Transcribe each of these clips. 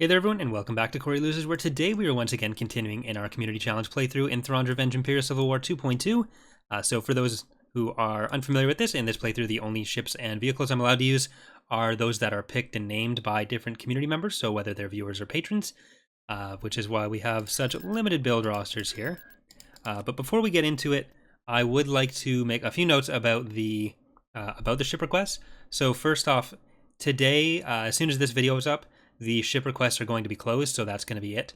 Hey there everyone, and welcome back to Corey Loses, where today we are once again continuing in our Community Challenge playthrough in Thrawn's Revenge Imperial Civil War 2.2. So for those who are unfamiliar with this, in this playthrough the only ships and vehicles I'm allowed to use are those that are picked and named by different community members, so whether they're viewers or patrons, which is why we have such limited build rosters here. But before we get into it, I would like to make a few notes about the ship requests. So first off, today, as soon as this video is up, the ship requests are going to be closed, so that's going to be it.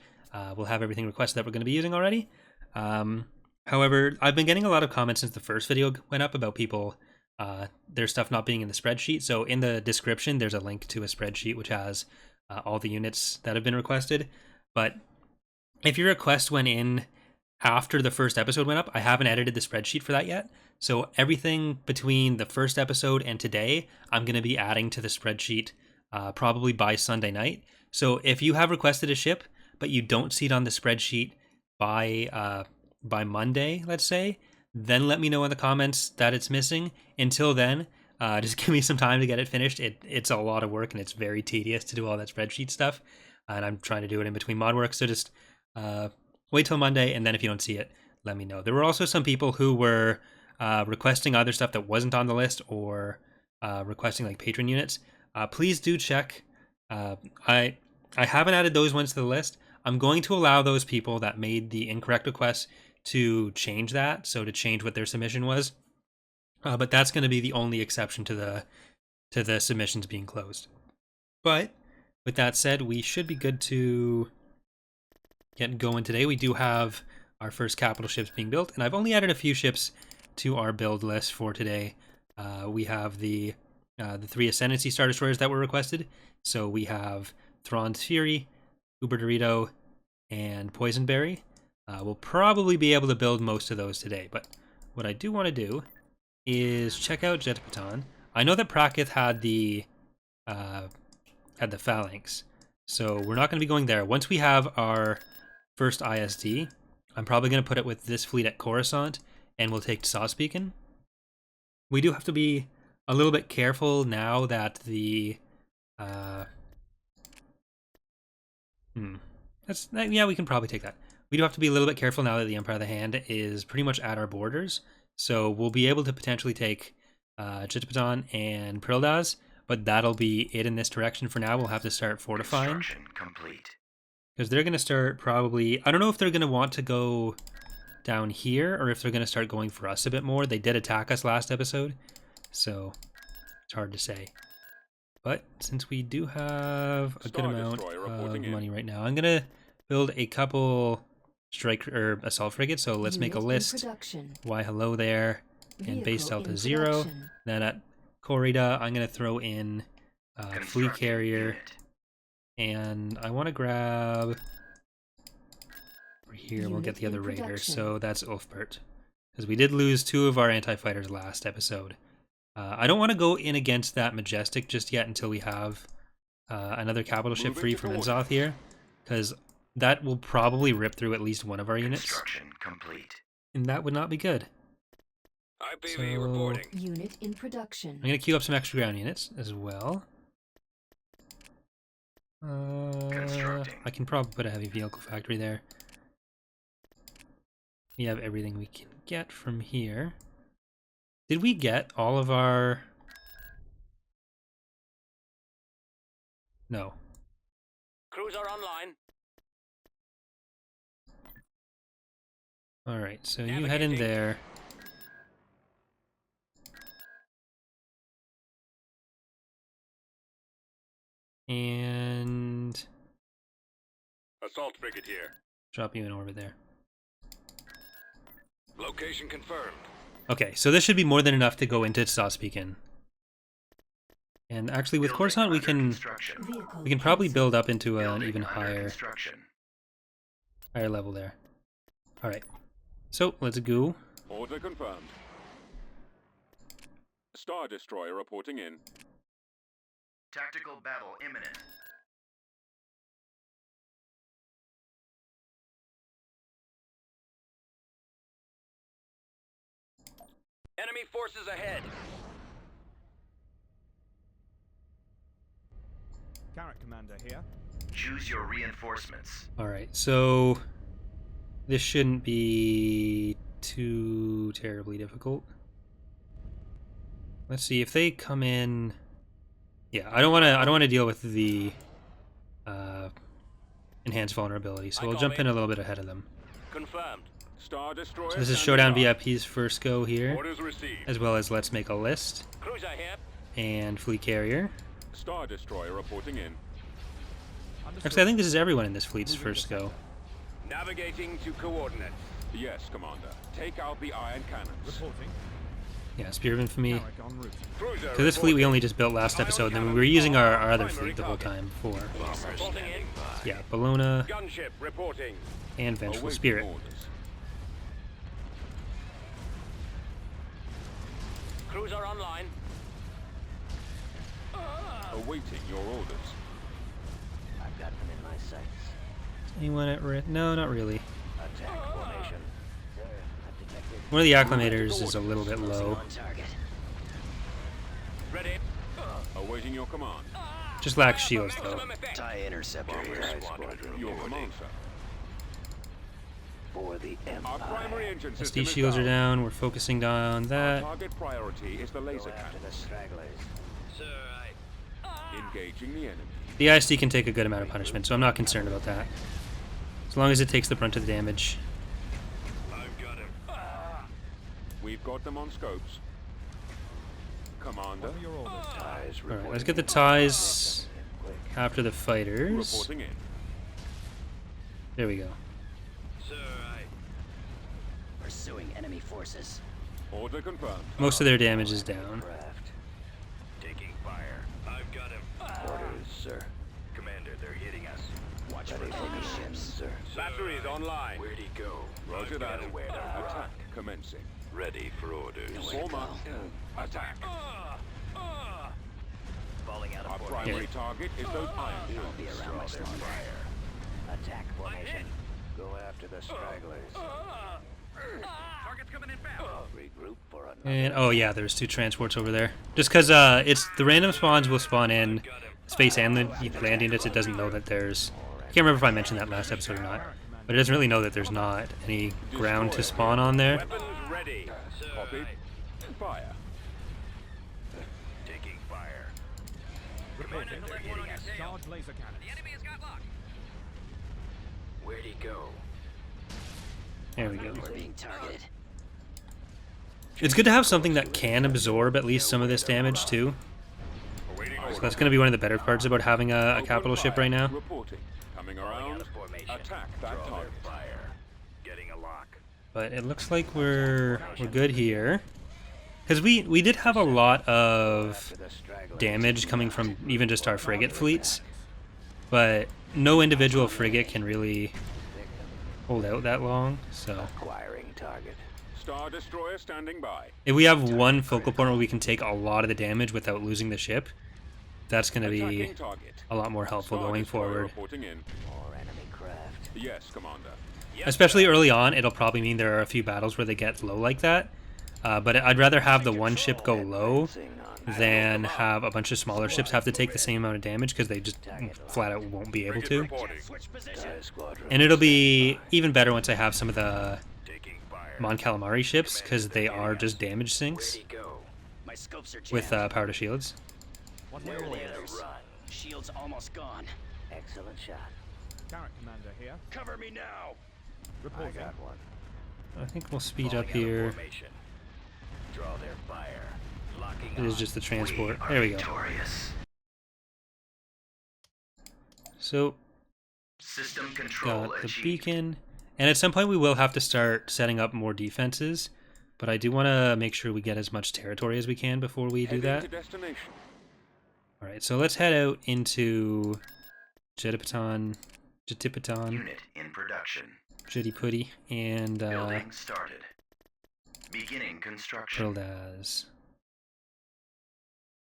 We'll have everything requested that we're going to be using already. However, I've been getting a lot of comments since the first video went up about people, their stuff not being in the spreadsheet. So in the description, there's a link to a spreadsheet which has all the units that have been requested. But if your request went in after the first episode went up, I haven't edited the spreadsheet for that yet. So everything between the first episode and today, I'm going to be adding to the spreadsheet probably by Sunday night. So if you have requested a ship, but you don't see it on the spreadsheet by Monday, let's say, then let me know in the comments that it's missing. Until then, just give me some time to get it finished. It's a lot of work and it's very tedious to do all that spreadsheet stuff. And I'm trying to do it in between mod work. So just wait till Monday, and then if you don't see it, let me know. There were also some people who were requesting other stuff that wasn't on the list, or requesting like patron units. Please do check. I haven't added those ones to the list. I'm going to allow those people that made the incorrect requests to change that, so to change what their submission was. But that's going to be the only exception to the submissions being closed. But with that said, we should be good to get going today. We do have our first capital ships being built, and I've only added a few ships to our build list for today. We have the 3 Ascendancy Star Destroyers that were requested. So we have Thrawn's Fury, Uber Dorito, and Poisonberry. We'll probably be able to build most of those today, but what I do want to do is check out Jetpaton. I know that Prakith had the Phalanx, so we're not going to be going there. Once we have our first ISD, I'm probably going to put it with this fleet at Coruscant, and we'll take TSOSS Beacon. We do have to be a little bit careful now that the yeah, we can probably take that. We do have to be a little bit careful now that the Empire of the Hand is pretty much at our borders. So we'll be able to potentially take Jetpaton and PRILDU, but that'll be it in this direction for now. We'll have to start fortifying. Construction complete. Because they're going to start probably, I don't know if they're going to want to go down here or if they're going to start going for us a bit more. They did attack us last episode, so it's hard to say. But since we do have a good amount of money right now, I'm going to build a couple strike or assault frigates. So let's make a list. Why hello there, and base delta 0. Then at Corrida, I'm going to throw in fleet carrier, and I want to grab over here. We'll get the other raider. So that's Ulfbert, because we did lose 2 of our anti-fighters last episode. I don't want to go in against that Majestic just yet until we have another capital ship free from Inzoth here, because that will probably rip through at least one of our units. Construction complete. And that would not be good. IPV reporting. Unit in production. I'm going to queue up some extra ground units as well. I can probably put a heavy vehicle factory there. We have everything we can get from here. Did we get all of our... No. Crews are online. Alright, so you head in there. And... Assault frigate here. drop you in over there. Location confirmed. Okay, so this should be more than enough to go into TSOSS Beacon. And actually with Coruscant we can probably build up into an even higher level there. Alright. So let's go. Order confirmed. Star Destroyer reporting in. Tactical battle imminent. Enemy forces ahead. Carrot Commander here. Choose your reinforcements. Alright, so this shouldn't be too terribly difficult. Let's see if they come in. Yeah, I don't want to deal with the enhanced vulnerability, so we'll jump in a little bit ahead of them. Confirmed. Star Destroyer. So this is standing Showdown by. VIP's first go here, Orders received. as well as Let's Make a List Cruiser here. and Fleet Carrier. Star Destroyer reporting in. Actually, I think this is everyone in this fleet's first go. Navigating to coordinates. Yes, Commander. Take out the iron cannons. Yeah, Spear of Infamy. Cruiser So this fleet we reporting. only just built last episode, and then we were using our other fleet the whole time before. Reporting in. Yeah, Bellona Gunship reporting. and Vengeful Awaiting Spirit. orders. Cruiser online. Awaiting your orders. I've got them in my sights. Anyone at risk? No, not really. Attack formation. Sir, I've detected. One of the acclimators is a little bit low. On target. Ready. Awaiting your command. Just lacks shields though. TIE interceptor here. Your command, sir. For the Our primary engine system SD is shields are down. down. We're focusing on Our that. target priority is the laser After the cannons. stragglers. Sir, Engaging the enemy. The ISD can take a good amount of punishment, so I'm not concerned about that. As long as it takes the brunt of the damage. I've got him. We've got them on scopes. Commander. TIEs Alright, let's get the ties after the fighters. Reporting in. There we go. Sir, pursuing enemy forces. Order confirmed. Most of their damage is down. Craft. Taking fire. I've got him. Orders, sir. Commander, they're hitting us. Watch for enemy ships, sir. Batteries online. Where'd he go? Roger that. Where to Attack commencing. Ready for orders. Form up. Attack. Falling out Our of primary target is those iron I'll be cannons. around my fire. Attack formation. Go after the stragglers. Target's coming in fast. Regroup for another. And oh yeah, there's two transports over there. Just because it's the random spawns will spawn in space and the landing units, it doesn't know that there's. I can't remember if I mentioned that last episode or not, but it doesn't really know that there's not any ground to spawn on there. Weapons ready. Sir, Copied. Fire. taking fire. Commander, they're hitting us. Charge laser cannon. The enemy has got locked. Where'd he go? There we go. We're being targeted. It's good to have something that can absorb at least some of this damage too. So that's going to be one of the better parts about having a capital ship right now. Reporting. Coming around. Attack that target. Fire. Getting a lock. But it looks like we're good here. Because we did have a lot of damage coming from even just our frigate fleets. But no individual frigate can really hold out that long. So Acquiring target. Star Destroyer standing by. if we have one focal point where we can take a lot of the damage without losing the ship, that's going to be Attacking target. a lot more helpful Star going Destroyer forward. reporting in. More enemy craft. Yes, Commander. Especially early on, it'll probably mean there are a few battles where they get low like that. But I'd rather have the one ship go low than have a bunch of smaller ships have to take the same amount of damage because they just flat out won't be able to. TIE squadron. And it'll be even better once I have some of the Taking fire. Mon Calamari ships because they are just damage Where'd sinks he go? My scopes are jammed. with power to shields. What Where are are your the orders? others? Run. Shields almost gone. Excellent shot. Carrot commander here. Cover me now. Reporting. one. I think we'll speed up here. Draw their fire. Locking It is just the transport. There we go. So System control got the achieved. beacon, and at some point we will have to start setting up more defenses. But I do want to make sure we get as much territory as we can before we do Heading that. to destination. All right, so let's head out into Jetipaton, Unit in production. Jetiputty, and Building started. Beginning construction. Prildas.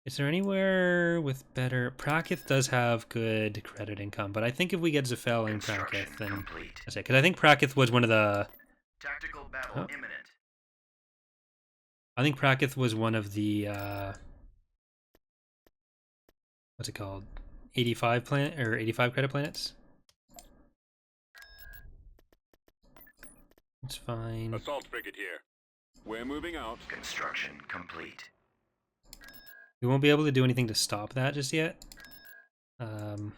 Is there anywhere with better... Prakith does have good credit income, but I think if we get Zafel and Construction Prakith, then complete. that's it. Because I think Prakith was one of the... Tactical battle Huh? imminent. I think Prakith was one of the... what's it called? 85 planet or 85 credit planets. It's fine. Assault frigate here. We're moving out. Construction complete. We won't be able to do anything to stop that just yet. Tactical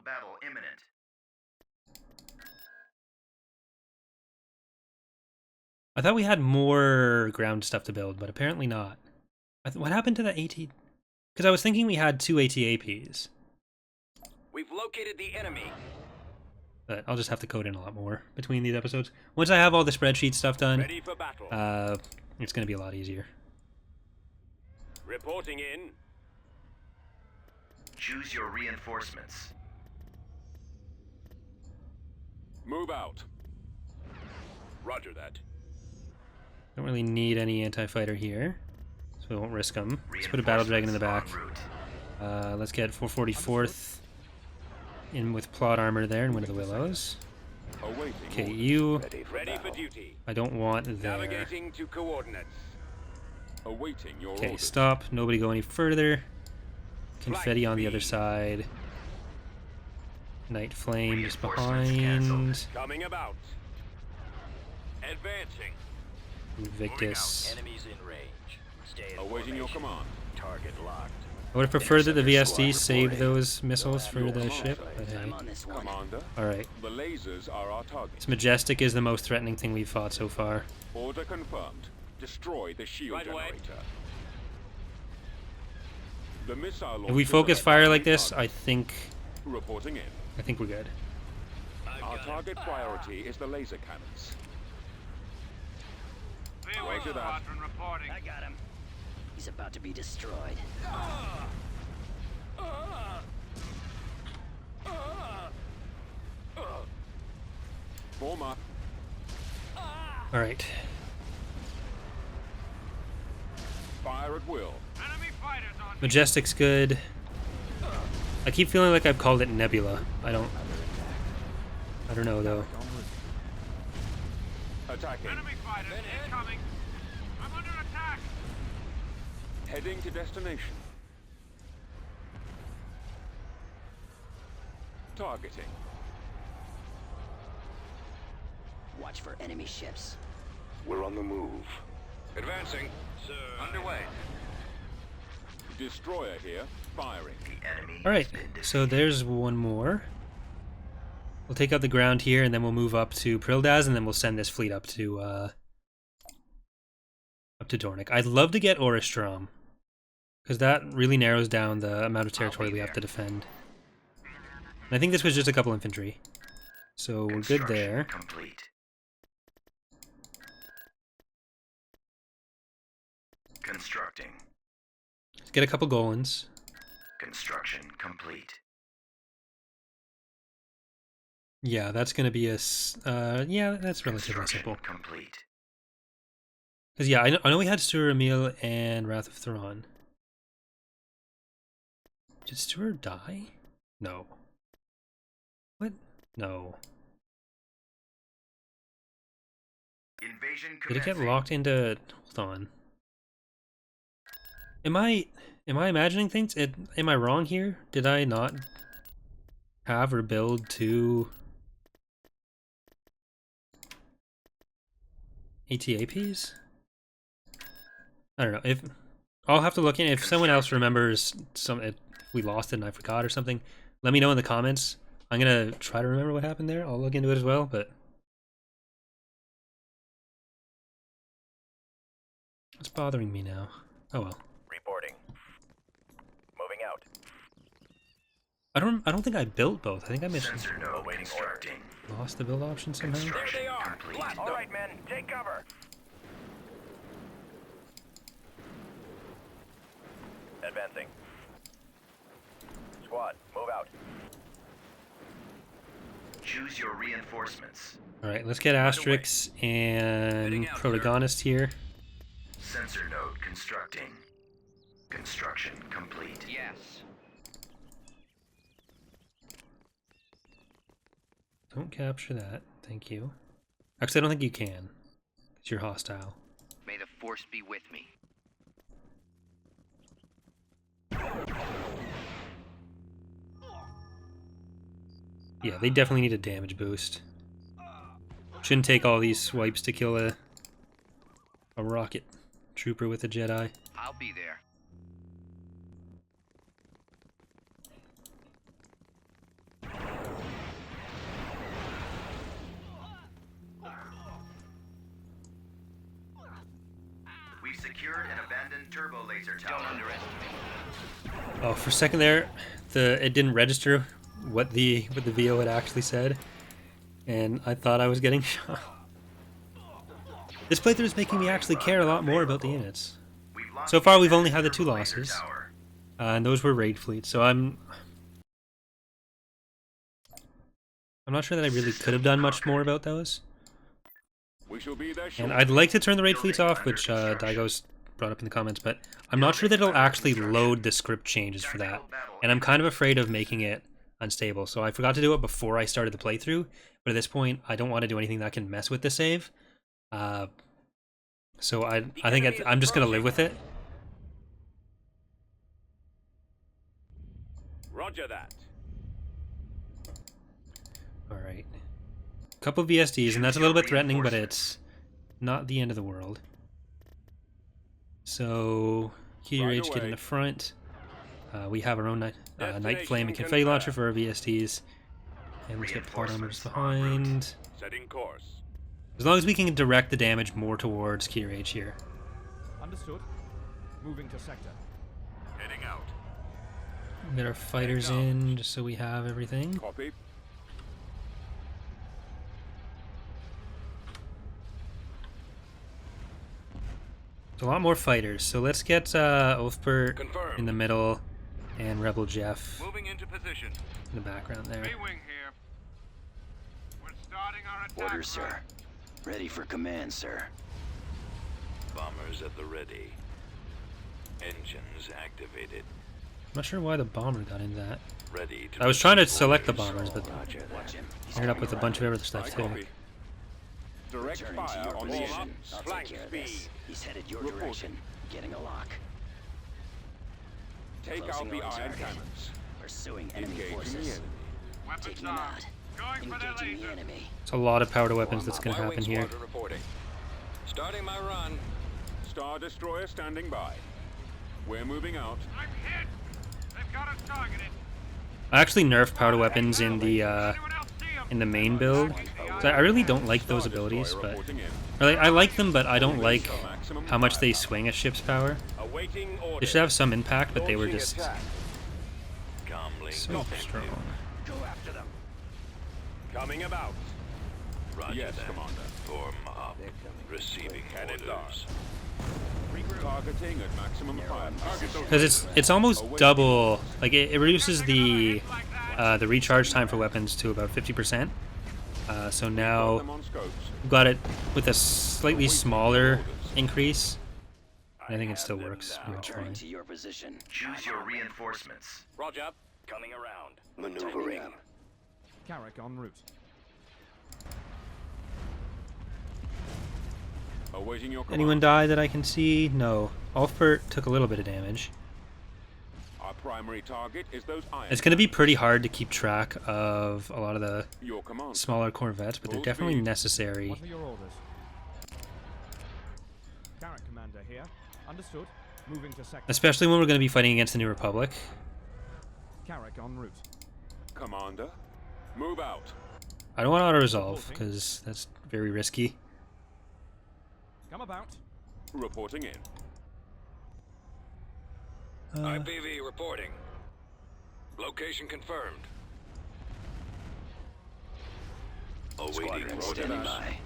battle imminent. I thought we had more ground stuff to build, but apparently not. What happened to the AT? Because I was thinking we had 2 ATAPs. We've located the enemy. But I'll just have to code in a lot more between these episodes. Once I have all the spreadsheet stuff done, Ready for battle. it's going to be a lot easier. Reporting in. Choose your reinforcements. Move out. Roger that. Don't really need any anti-fighter here, so we won't risk them. Let's put a battle dragon in the back. En route. Let's get 444th in with plot armor there and Wind of the Willows. Awaiting. Okay, you Ready for duty. I don't want there. Navigating to coordinates. Awaiting your Okay, orders. stop. Nobody go any further. Confetti on the other side. Night Flame just Reinforcements behind. canceled. Coming about. Advancing. Invictus. Enemies in range. Stay in Awaiting your formation. command. Target locked. I would have preferred that the Interceptor VSD squad saved reporting. those missiles for the ship, but hey. this one. Commander, Alright. the lasers are our target. This Majestic is the most threatening thing we've fought so far. Order confirmed. Destroy the shield Right away. generator. The missile If we launchers focus are fire like target. this, I think Reporting in. we're good. Our target priority is the laser cannons. Roger that. reporting. I got him. He's about to be destroyed. Form up. Alright. Fire at will. Enemy fighters on. Majestic's good. I keep feeling like I've called it Nebula. I don't know though. Attacking. Enemy fighters incoming. I'm under attack. Heading to destination. Targeting. Watch for enemy ships. We're on the move. Advancing. Sir. Underway. Destroyer here. Firing. The enemy Alright, has been defeated. so there's one more. We'll take out the ground here and then we'll move up to PRILDU and then we'll send this fleet up to Dornick. I'd love to get Oristrom, because that really narrows down the amount of territory we have to defend. And I think this was just a couple infantry. So we're good Construction there. Complete. Constructing. Let's get a couple Golans. Construction complete. Yeah, that's gonna be yeah, that's relatively Construction simple. complete. Because yeah, I know we had Stuart Emil and Wrath of Thrawn. Did Stuart die? No. What? No. Invasion Did it get commencing. locked into? Hold on. Am I imagining things? Am I wrong here? Did I not have or build two ATAPs? I don't know. If I'll have to look in. If someone else remembers if we lost it and I forgot or something, let me know in the comments. I'm gonna try to remember what happened there. I'll look into it as well, but it's bothering me now. Oh well. Reporting. Moving out. I don't think I built both. I think I missed Sensor node Awaiting constructing. lost the build option somehow. There Construction they are. complete. Blast them. All right, men. Take cover. Advancing. Squad, move out. Choose your reinforcements. All right, let's get Asterix and Heading out, Protagonist here. Sensor node constructing. Construction complete. Yes. Don't capture that. Thank you. Actually, I don't think you can. Because you're hostile. May the force be with me. Yeah, they definitely need a damage boost. Shouldn't take all these swipes to kill a rocket trooper with a Jedi. I'll be there. We've secured an abandoned turbo laser tower. Don't underestimate. Oh, for a second there, it didn't register what the VO had actually said, and I thought I was getting shot. This playthrough is making me actually care a lot more about the units. So far, we've only had the 2 losses, and those were raid fleets. So I'm not sure that I really could have done much more about those. We shall be there And shortly. I'd like to turn the raid fleets off, which Daigo's brought up in the comments, but I'm not sure that it'll actually load the script changes for that. And I'm kind of afraid of making it unstable. So I forgot to do it before I started the playthrough, but at this point, I don't want to do anything that can mess with the save. So I think I'm just going to live with it. Roger that. Alright. Couple of VSDs, and that's a little bit threatening, but it's not the end of the world. So, QRH get in the front. We have our own Night Flame and Confetti Launcher for our VSDs. And let's get plot armors behind. Setting course. As long as we can direct the damage more towards QRH here. Understood. Moving to sector. Heading out. Get our fighters in, just so we have everything. Copy. There's a lot more fighters, so let's get Ulfbert Confirmed. in the middle and Rebel Jeff Moving into position. in the background there. B-wing here. We're starting our attack. Orders, sir. Ready for command, sir. Bombers at the ready. Engines activated. I'm not sure why the bomber got into that. Ready to I was trying to deploy select the bombers, but Roger that. Watch him. He's ended up with a coming bunch of around. other stuff I too. copy. Direct Returning to fire your on the position. engines. I'll Flank take care of this. speed. He's headed your Reporting. direction. Getting a lock. Take out Closing the on iron target. cannons. Pursuing enemy Engaging the forces. enemy. Weapons Taking them armed. out. Going for their Engaging the lasers. enemy. It's a lot of power to weapons that's going to happen here. reporting. Starting my run. Star Destroyer standing by. We're moving out. I'm hit. They've got us targeted. I actually nerfed power to weapons in the Anyone else see 'em? main build. So I really don't like those Star abilities, Destroyer but reporting in. I like them, but I don't like how much they swing a ship's power. Awaiting They orders. should have some impact, but they were Launching just attack. Calmly. so strong. Go after them. Coming about. Roger Yes, that. Commander. Form up. Receiving Cannon orders. Targeting at maximum fire. Target those Because it's almost double. Like it reduces the recharge time for weapons to about 50%. So now them on scopes. we've got it with a slightly smaller increase. I think it still works. I'm gonna try. Returning to your position. Choose your reinforcements. Roger. Coming around. Maneuvering. Carrick en route. Awaiting your command. Anyone die that I can see? No. Ulfbert took a little bit of damage. Our primary target is those iron. It's going to be pretty hard to keep track of a lot of the Your command. smaller Corvettes, but they're Full definitely speed. necessary. What are your orders? Carrick commander here. Understood. Moving to sector. Especially when we're going to be fighting against the New Republic. Carrick en route. Commander, move out. I don't want to auto-resolve, because that's very risky. Come about. Reporting in. IPV reporting. Location confirmed. Awaiting Squadron orders. standing by.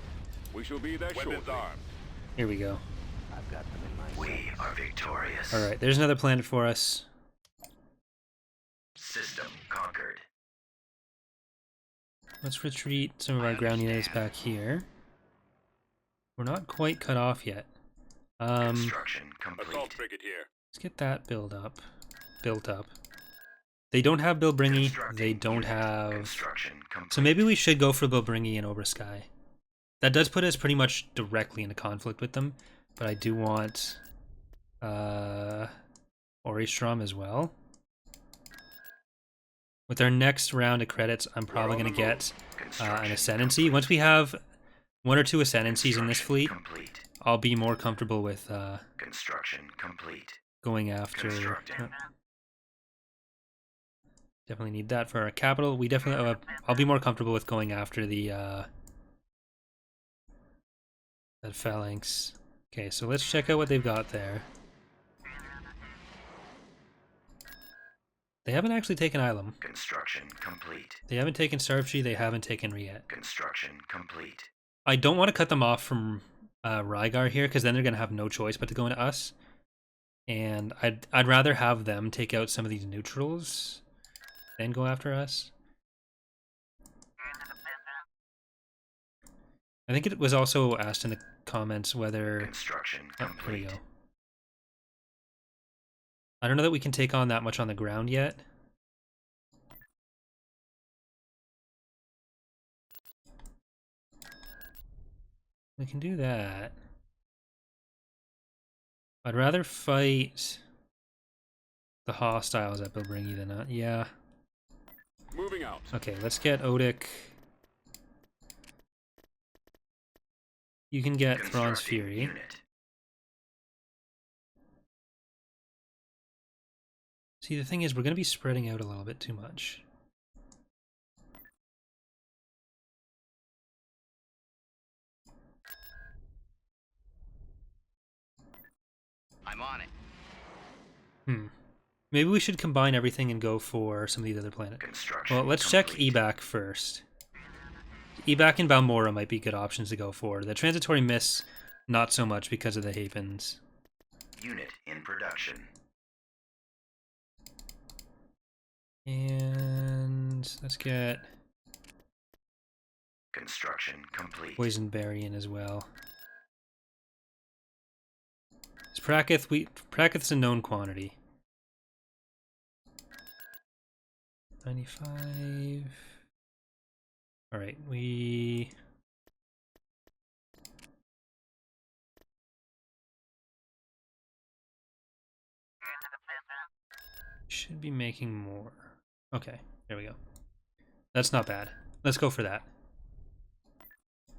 We shall be there shortly. Here we go. I've got them in my We sights. are victorious. Alright, there's another planet for us. System conquered. Let's retreat some of our ground units back here. We're not quite cut off yet. Construction Assault complete. frigate here. Let's get that built up. They don't have Bilbringi. They don't have... Construction complete. So maybe we should go for Bilbringi and Obersky. That does put us pretty much directly into conflict with them. But I do want... Oristrom as well. With our next round of credits, I'm probably going to get an ascendancy. Once we have 1 or 2 ascendancies in this fleet, Complete. I'll be more comfortable with Construction complete. going after. Constructing. Definitely need that for our capital. We definitely. I'll be more comfortable with going after the that phalanx. Okay, so let's check out what they've got there. They haven't actually taken Ilum. Construction complete. They haven't taken Sarfji. They haven't taken Riet. Construction complete. I don't want to cut them off from Rygar here, because then they're going to have no choice but to go into us. And I'd rather have them take out some of these neutrals than go after us. I think it was also asked in the comments whether... Construction Oh, here we complete. go. I don't know that we can take on that much on the ground yet. We can do that. I'd rather fight the hostiles at Bilbringi than not. Yeah. Moving out. Okay, let's get Odic. You can get Thrawn's Constructing Fury. Unit. See, the thing is, we're going to be spreading out a little bit too much. I'm on it. Maybe we should combine everything and go for some of these other planets. Construction Well, let's check complete. eBac first. eBac and Balmora might be good options to go for. The Transitory Mists, not so much because of the Havens. Unit in production. And let's get Construction complete. Poison Berry in as well. Is Prakith's a known quantity. 95. Alright, we... should be making more. Okay, there we go. That's not bad. Let's go for that.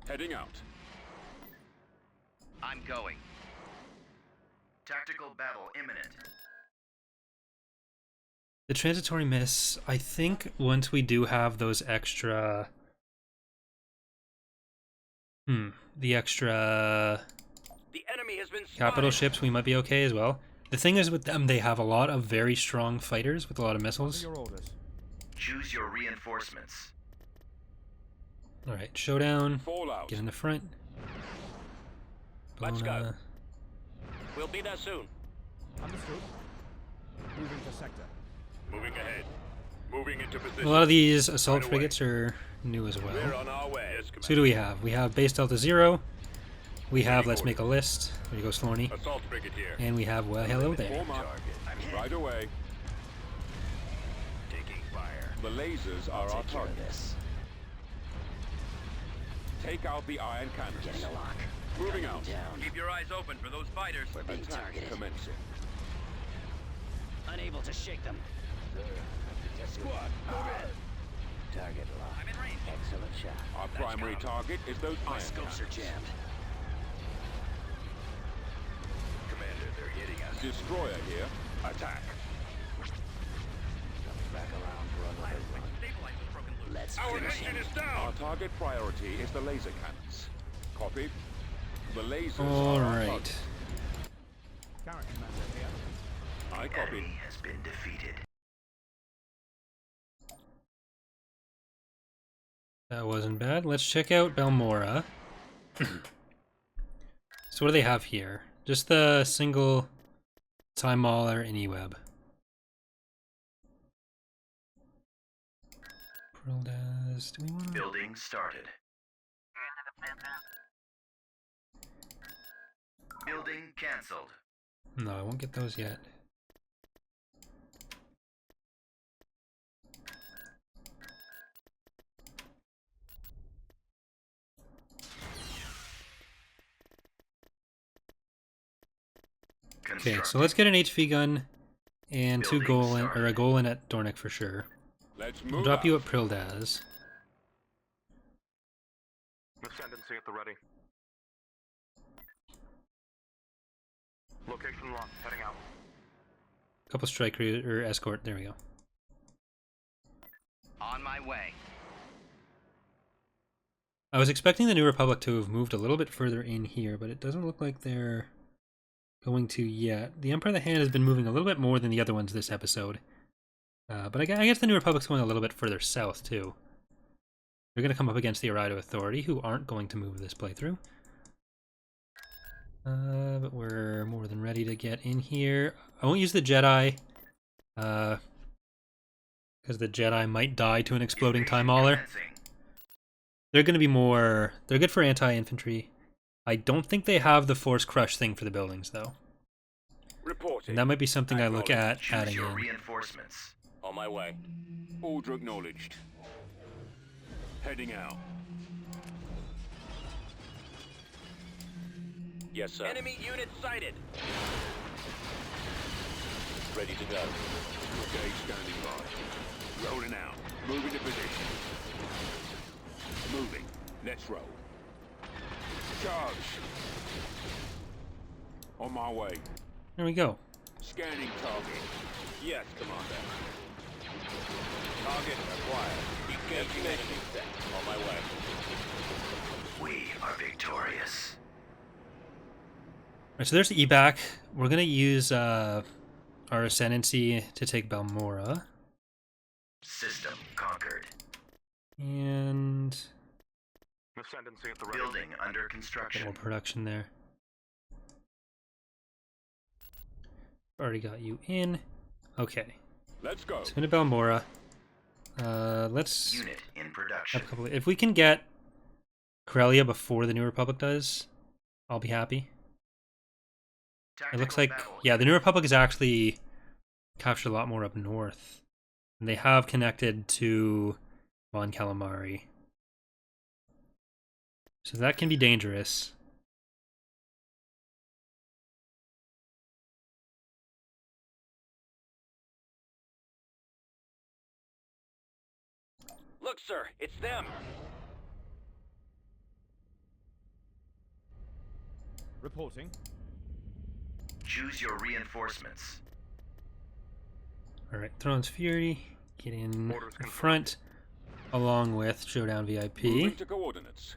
Heading out. I'm going. Tactical battle imminent. The Transitory Mists, I think once we do have those extra... the extra The enemy has been capital spotted. ships, we might be okay as well. The thing is with them, they have a lot of very strong fighters with a lot of What are missiles. your orders? Choose your reinforcements. Alright, showdown. Fallout. Get in the front. Let's go. Bona. We'll be there soon. Understood. Moving to sector. Moving ahead. Moving into position. A lot of these assault Right away. frigates are new as We're well. on our way. Yes, So who do we have? We have Base Delta 0. We have Let's Make a List. There you go, Slorny. Assault frigate here. And we have Well Hello there. Form up. Right away. Taking fire. The lasers are our Take care of target. this. Take out the iron cannons. Getting a lock. Moving out. Down. Keep your eyes open for those fighters. We're being Attack targeted. commencing. Unable to shake them. Squad, move in. Target locked. I'm in range. Excellent shot. Our primary target is those My iron scopes are cannons. jammed. Commander, they're hitting us. Destroyer here. Attack. Back around for another run. Stabilizer's broken loose. Let's Our finish engine him. is Our down. target priority is the laser cannons. Copy. The lasers are our Alright. target. Carrot commander here. I copy. Enemy has been defeated. That wasn't bad. Let's check out Balmora. So what do they have here? Just the single Time Mauler and E-Web. PRILDU. Do we want to... Building started. Building cancelled. No, I won't get those yet. Okay, so let's get an HV gun and two Building Golan, or a started. Golan at Dornick for sure. Let's Let's I'll move drop out. you at PRILDU. Ascendancy at the ready. Location locked. Heading out. Couple strike or escort. There we go. On my way. I was expecting the New Republic to have moved a little bit further in here, but it doesn't look like they're going to yet. The Emperor of the Hand has been moving a little bit more than the other ones this episode. But I guess the New Republic's going a little bit further south, too. They're going to come up against the Arido Authority, who aren't going to move this playthrough. But we're more than ready to get in here. I won't use the Jedi, because the Jedi might die to an exploding Time Mauler. They're going to be more... They're good for anti-infantry. I don't think they have the Force Crush thing for the buildings, though. Reporting. And that might be something I look at Choose adding your in. reinforcements. On my way. Order acknowledged. Heading out. Yes, sir. Enemy unit sighted. Ready to go. Brigade standing by. Rolling out. Moving to position. Moving. Let's roll. Charge. On my way. There we go. Scanning target. Yes, Commander. Target acquired. Engaging enemy set. On my way. We are victorious. Alright, so there's the evac. We're going to use our Ascendancy to take BALMOR. System conquered. And... Ascendancy at the ready. Building under more construction. production there. Already got you in. Okay. Let's go. So into BALMOR. Let's Unit in have production. a couple. If we can get Corellia before the New Republic does, I'll be happy. It looks like, yeah, the New Republic has actually captured a lot more up north. And they have connected to Mon Calamari. So that can be dangerous. Look, sir, it's them. Reporting. Choose your reinforcements. Alright, Thrawn's Fury, get in Orders confirmed. front, along with Showdown Moving VIP. to coordinates.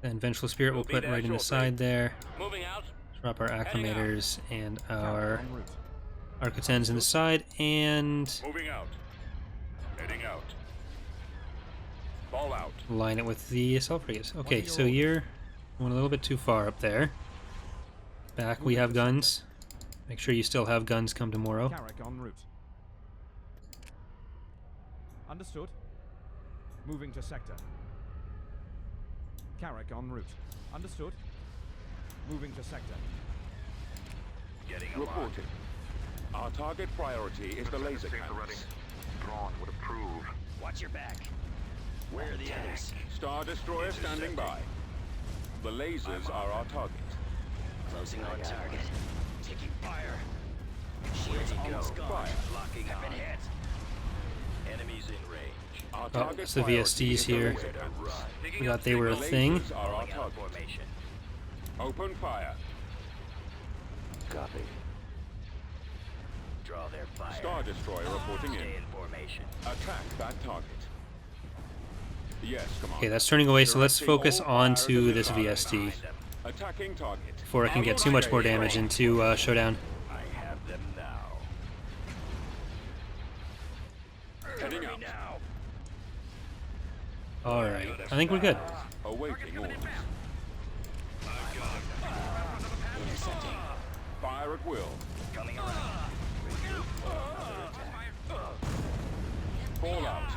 Then Vengeful Spirit we'll We'll be put there right in the shortly. side there. Moving out. Drop our Heading out. acclimators and Tower our en route. Arcotens in the side, and Moving out. Heading out. Ball out. line it with the assault frigates. Okay, your so orders? you're going a little bit too far up there. Back we have guns. Make sure you still have guns come tomorrow. Carrick en route. Understood. Moving to sector. Carrick en route. Understood. Moving to sector. Getting a lock. Reporting. Our target priority is the laser Ascendancy at the ready. cannons. Thrawn would approve. Watch your back. Where are the others? Star Destroyer standing by. The lasers are our target. Closing on target. Taking fire. Shields Shields almost gone. Fire. Locking I've been on. hit. Enemies in range. Our target it's the priority VSTs is the here. laser cannons. We thought they were a The thing. lasers are our Calling out target. formation. Open fire. Copy. Draw their fire. Star Destroyer reporting in. Stay in formation. Attack that target. Yes, Commander. Okay, that's turning away, so let's Directing focus all fire onto to the this target. VST Behind them. Attacking target. before I can get too much more damage into Showdown. I have them now. Heading out. Now. Alright, I think we're good. Awaiting orders. Intercepting. Fire at will. Coming around. Fall out.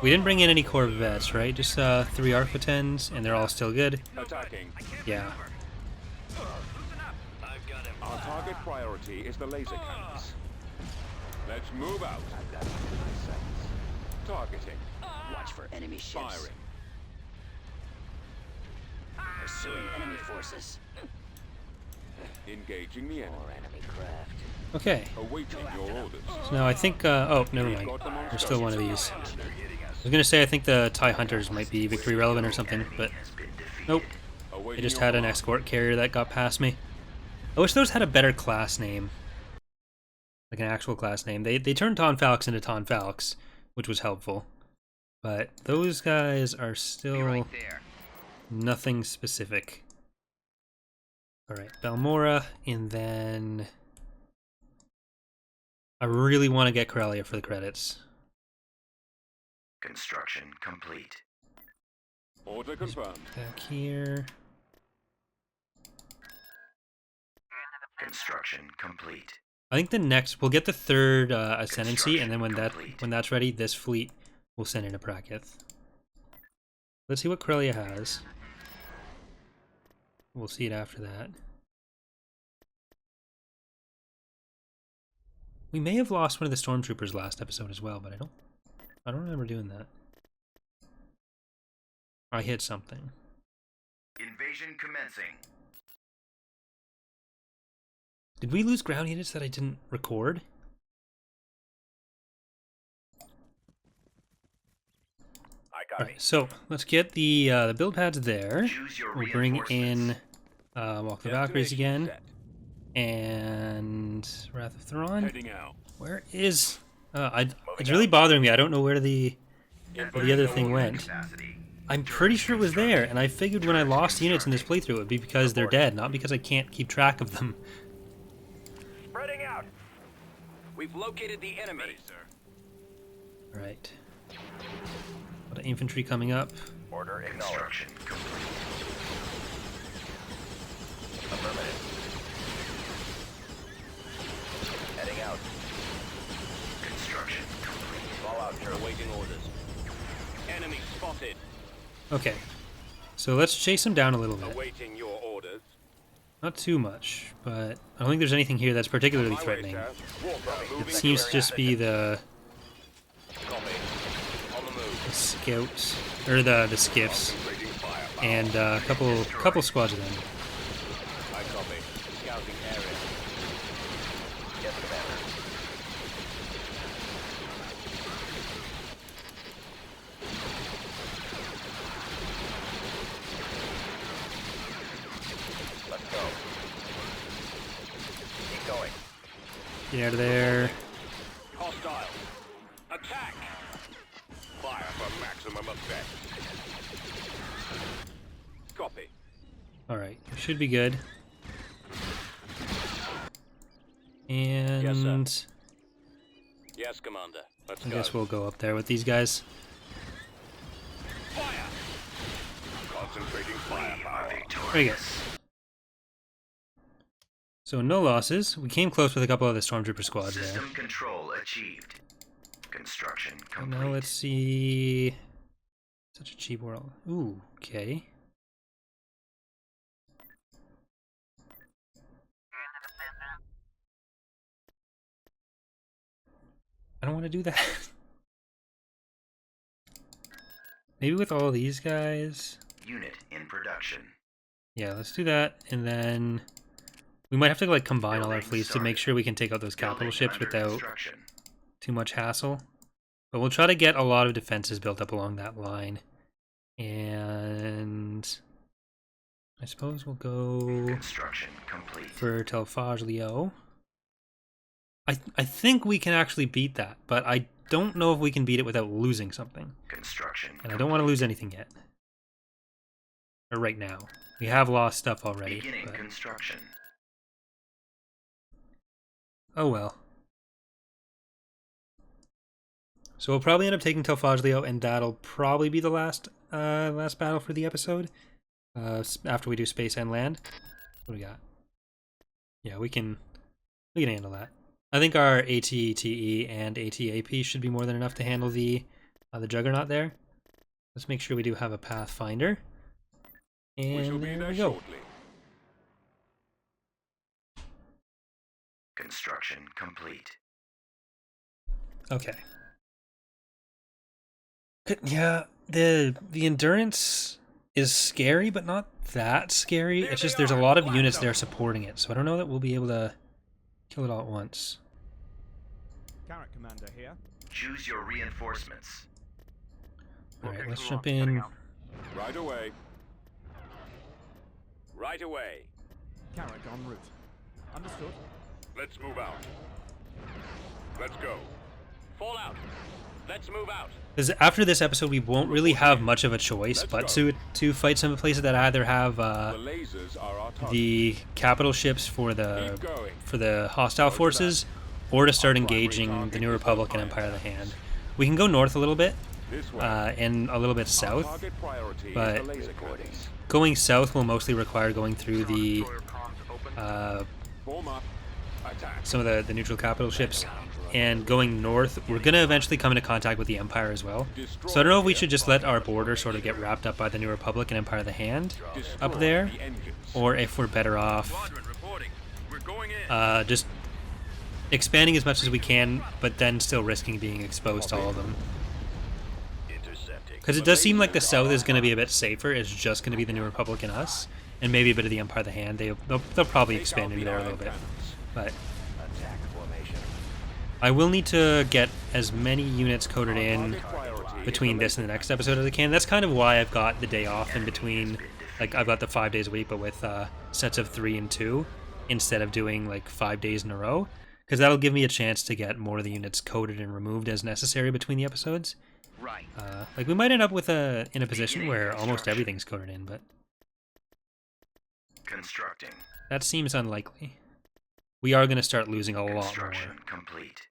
We didn't bring in any Corvettes, right? Just 3 Arcotens, and they're all still good. Attacking. Yeah. I've got him. Our target priority is the laser cannons. Let's move out. Targeting. Watch for enemy ships. Firing. Pursuing enemy forces. Engaging the enemy. More enemy craft. Okay. Awaiting your orders. So now I think, oh, never mind. There's still one of these. I was gonna say I think the TIE Hunters might be victory relevant or something, but nope. They just had an escort carrier that got past me. I wish those had a better class name. Like an actual class name. They turned Tonfalx into Tonfalx, which was helpful. But those guys are still nothing specific. Alright, Balmora, and then I really want to get Corellia for the credits. Construction complete. Order confirmed. Back here. Construction complete. I think the next we'll get the third ascendancy, and then when that's ready, this fleet will send in a Prakith. Let's see what Corellia has. We'll see it after that. We may have lost one of the stormtroopers last episode as well, but I don't remember doing that. I hit something. Invasion commencing. Did we lose ground units that I didn't record? Alright, so let's get the build pads there. We'll bring in Walk the Valkyries again. And Wrath of Thrawn. Heading out. Where is... it's really bothering me. I don't know where the other thing went. I'm pretty sure it was there, and I figured when I lost units in this playthrough it would be because they're dead, not because I can't keep track of them. Spreading out. We've located the enemy. Ready, sir. Alright. A lot of infantry coming up. Order Construction complete. Affirmative. Heading out. Construction complete. Fallout, you're awaiting orders. Enemy spotted. Okay. So let's chase them down a little bit. Awaiting your orders. Not too much, but I don't think there's anything here that's particularly threatening. It seems to just be the scouts, or the skiffs, and a couple squads of them. I copy. Scouting area. Yes, Commander. Let's go. Keep going. Get out of there. Hostile. Attack. Fire for maximum effect. Copy. Alright, we should be good. And Yes, Yes, Commander. Let's I go. guess we'll go up there with these guys. Fire. Concentrating firepower. Very good. So no losses. We came close with a couple of the stormtrooper squads there. System control achieved. Construction And complete. now let's see. Such a cheap world. Ooh, okay. I don't want to do that. Maybe with all these guys. Unit in production. Yeah, let's do that, and then we might have to like combine all our fleets to make sure we can take out those capital Building ships under without construction. too much hassle. But we'll try to get a lot of defenses built up along that line. And I suppose we'll go Construction complete. for Telfage-Leo. I think we can actually beat that, but I don't know if we can beat it without losing something. Construction. And I don't want to lose anything yet. Or right now. We have lost stuff already. Beginning But... construction. oh well. So we'll probably end up taking Telfage-Leo, and that'll probably be the last battle for the episode. After we do space and land. What do we got? Yeah, we can handle that. I think our ATTE and ATAP should be more than enough to handle the Juggernaut there. Let's make sure we do have a Pathfinder. And We shall be there there we go. shortly. Construction complete. Okay. Yeah, the endurance is scary, but not that scary. It's just there's a lot of units there supporting it, so I don't know that we'll be able to kill it all at once. Carrot Commander here. Choose your reinforcements. Alright, let's jump in. Right away. Right away. Carrot en route. Understood. Let's move out. Let's go. Fall out. Let's move out. Because after this episode, we won't really have much of a choice but to fight some places that either have The lasers are our target. the capital ships for the hostile forces, or to start engaging the New Republic and Empire of the Hand. We can go north a little bit, This way. and a little bit south, Target priority but is the laser cannons. going south will mostly require going through the Form up. Attack. some of the neutral capital ships, and going north, we're going to eventually come into contact with the Empire as well. So I don't know if we should just let our border sort of get wrapped up by the New Republic and Empire of the Hand up there, The engines. or if we're better off Squadron reporting. We're going in. just expanding as much as we can, but then still risking being exposed to all of them. Intercepting. Because it does seem like the south is going to be a bit safer. It's just going to be the New Republic and us, and maybe a bit of the Empire of the Hand. They'll probably expand into there a little bit. But Attack formation. I will need to get as many units coded in Target priority between this and the next episode as I can. That's kind of why I've got the day off in between. Like, I've got the 5 days a week, but with sets of 3 and 2 instead of doing like 5 days in a row. Because that'll give me a chance to get more of the units coded and removed as necessary between the episodes. Right. Like, we might end up with in a position where almost everything's coded in, but Constructing. that seems unlikely. We are going to start losing a lot more. Construction complete.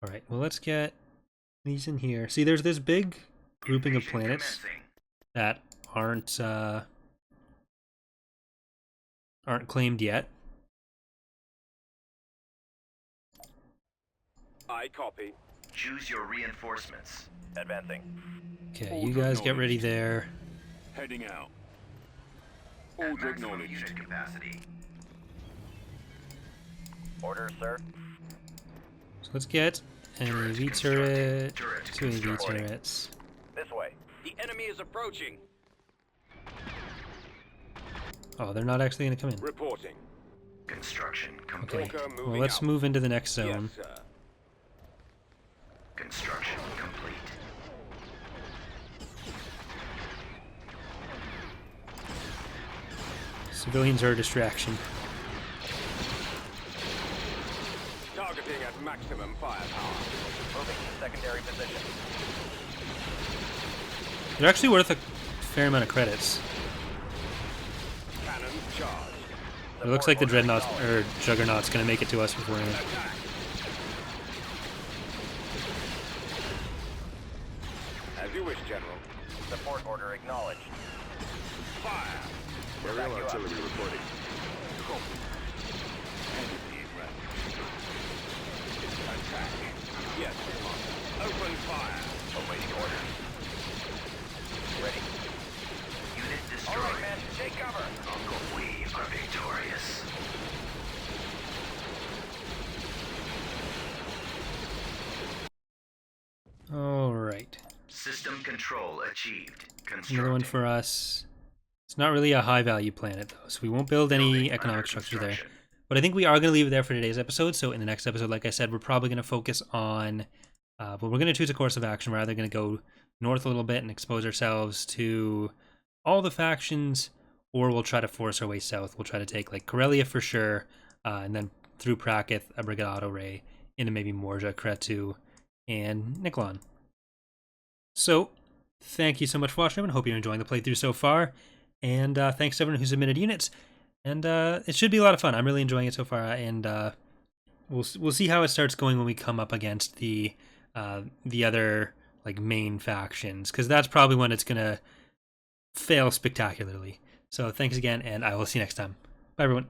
Alright, well, let's get these in here. See, there's this big grouping of Invasion planets commencing. that aren't claimed yet. I copy. Choose your reinforcements. Advancing. Okay, you guys get ready there. Heading out. At Order maximum acknowledged. unit capacity. Order, sir. So let's get an AV turret, 2 AV turrets. This way. The enemy is approaching. Oh, they're not actually going to come in. Reporting. Construction Okay, complete. Walker moving well, let's out. move into the next zone. Yes, sir. Construction complete. Civilians are a distraction. Targeting at maximum firepower. Moving to secondary position. They're actually worth a fair amount of credits. Cannons charged. It looks like the Dreadnought or Juggernaut's going to make it to us beforehand. Attack. As you wish, General. Support order acknowledged. Fire. Aerial artillery reporting. Enemy ready. Attack. Yes, Commander. Open fire. Awaiting orders. Ready. Unit All destroyed. right, men. Take cover. We are victorious. Alright. System control achieved. Another one for us. It's not really a high value planet though, so we won't build any economic structure there. But I think we are going to leave it there for today's episode. So in the next episode, like I said, we're probably going to focus on, but we're going to choose a course of action. We're either going to go north a little bit and expose ourselves to all the factions, or we'll try to force our way south. We'll try to take like Corellia for sure, and then through Prakith, a Brigado Ray, into maybe Morja, Kretu, and Niklon. So thank you so much for watching, and hope you're enjoying the playthrough so far. And thanks to everyone who submitted units. And it should be a lot of fun. I'm really enjoying it so far, and we'll see how it starts going when we come up against the other like main factions, because that's probably when it's gonna fail spectacularly. So thanks again, and I will see you next time. Bye, everyone.